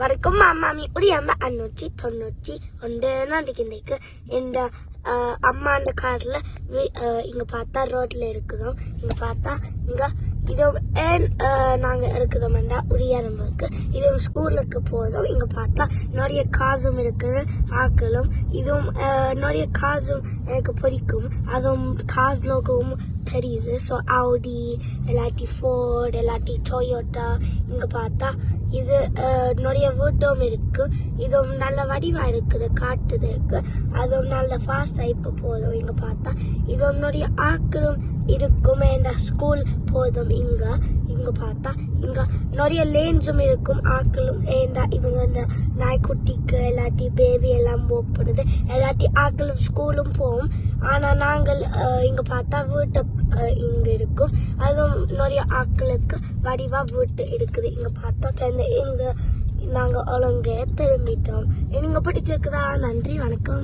வணக்கம் மாமி உடையாம 591 நாளைக்கு இந்த அம்மாண்ட கார்ல இங்க பார்த்தா ரோட்ல இருக்குதோம். இங்க பார்த்தா இங்க இது ஏன் நாங்க எடுக்குதோம்டா உரியாரம்புக்கு இது ஸ்கூலுக்கு போதும். இங்க பார்த்தா நிறைய காசும் இருக்குது ஆக்களும் இதுவும் நிறைய காசும் எனக்கு பிடிக்கும். அதுவும் காசு லோகவும் தெரியுது. ஸோ ஆடி இல்லாட்டி ஃபோர்ட் இல்லாட்டி டொயோட்டா. இங்க பார்த்தா இது நிறைய வீட்டும் இருக்கு. இதுவும் நல்ல வடிவா இருக்குது காட்டுறதுக்கு. அதுவும் நல்ல ஃபாஸ்டா இப்ப போதும். இங்க பார்த்தா இதுவும் நிறைய ஆக்களும் இருக்கும். என்ற ஸ்கூல் போதும். இங்க பார்த்தா இங்க நிறைய லேன்ஸும் இருக்கும் ஆக்களும். ஏண்டா இவங்க இந்த நாய்க்குட்டிக்கு எல்லாட்டி பேபி எல்லாம் போக் பண்ணுது. எல்லாட்டி ஆக்களும் ஸ்கூலும் போகும். ஆனா நாங்கள் இங்க பார்த்தா வீட்டை இங்க இருக்கும். அதுவும் நிறைய ஆக்களுக்கு வடிவா வீட்டு இருக்குது. இங்க பார்த்தா இங்க நாங்க ஒழுங்க திரும்பிட்டோம். நீங்க பிடிச்சிருக்குதா? நன்றி, வணக்கம்.